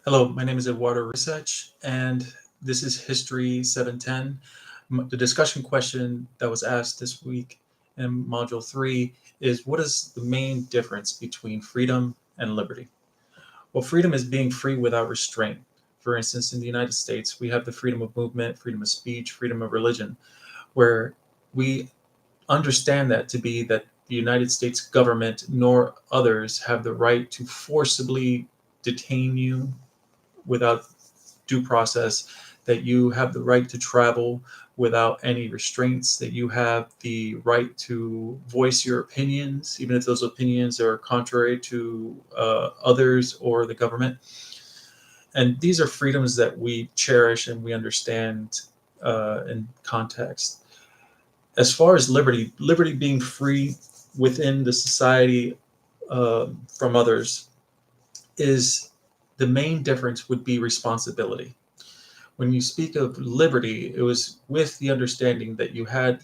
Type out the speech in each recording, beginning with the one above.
Hello, my name is Eduardo Research, and this is History 710. The discussion question that was asked this week in Module 3 is what is the main difference between freedom and liberty? Well, freedom is being free without restraint. For instance, in the United States, we have the freedom of movement, freedom of speech, freedom of religion, where we understand that to be that the United States government nor others have the right to forcibly detain you without due process, that you have the right to travel without any restraints, that you have the right to voice your opinions, even if those opinions are contrary to others or the government. And these are freedoms that we cherish and we understand in context. As far as liberty, liberty being free within the society from others is the main difference would be responsibility. When you speak of liberty, it was with the understanding that you had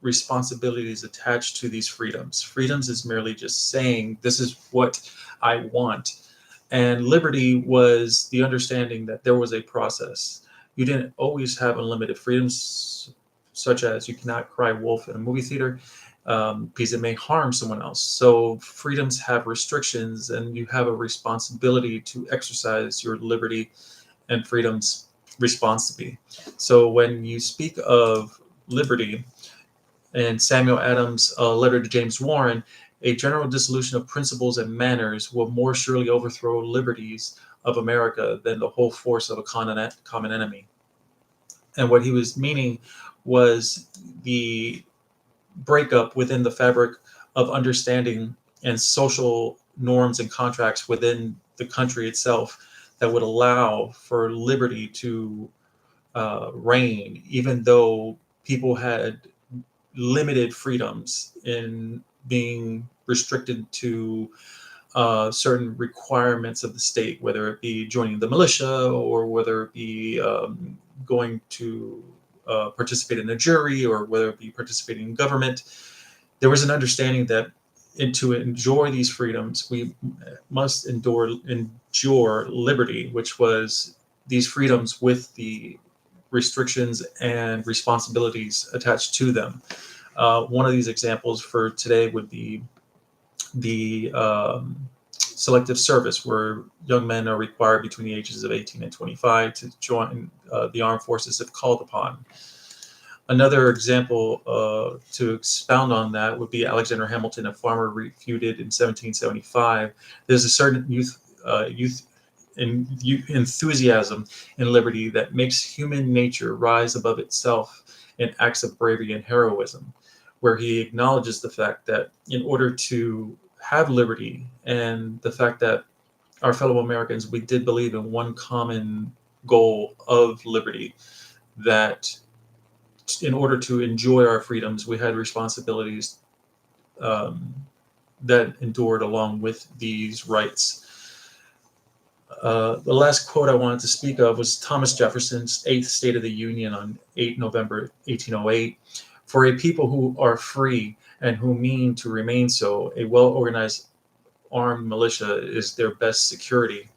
responsibilities attached to these freedoms. Freedoms is merely just saying, this is what I want. And liberty was the understanding that there was a process. You didn't always have unlimited freedoms, such as you cannot cry wolf in a movie theater because it may harm someone else. So freedoms have restrictions, and you have a responsibility to exercise your liberty and freedoms responsibly. So when you speak of liberty in Samuel Adams' letter to James Warren, a general dissolution of principles and manners will more surely overthrow liberties of America than the whole force of a common enemy. And what he was meaning was the breakup within the fabric of understanding and social norms and contracts within the country itself that would allow for liberty to reign, even though people had limited freedoms in being restricted to certain requirements of the state, whether it be joining the militia or whether it be going to participate in a jury or whether it be participating in government. There was an understanding that to enjoy these freedoms, we must endure liberty, which was these freedoms with the restrictions and responsibilities attached to them. One of these examples for today would be the selective service, where young men are required between the ages of 18 and 25 to join the armed forces if called upon. Another example to expound on that would be Alexander Hamilton, a farmer refuted in 1775. There's a certain youth enthusiasm in liberty that makes human nature rise above itself in acts of bravery and heroism, where he acknowledges the fact that in order to have liberty and the fact that our fellow Americans, we did believe in one common goal of liberty, that in order to enjoy our freedoms, we had responsibilities um, that endured along with these rights. The last quote I wanted to speak of was Thomas Jefferson's Eighth State of the Union on 8 November 1808. For a people who are free and who mean to remain so, a well organized armed militia is their best security.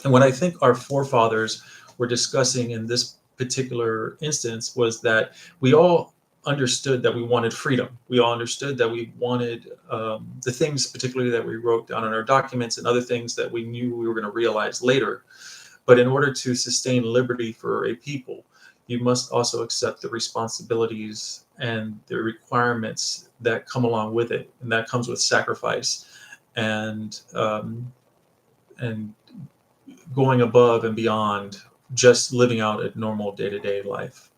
And what I think our forefathers were discussing in this particular instance was that we all understood that we wanted freedom. We all understood that we wanted the things, particularly that we wrote down in our documents and other things that we knew we were going to realize later. But in order to sustain liberty for a people, you must also accept the responsibilities and the requirements that come along with it, and that comes with sacrifice and going above and beyond just living out a normal day-to-day life.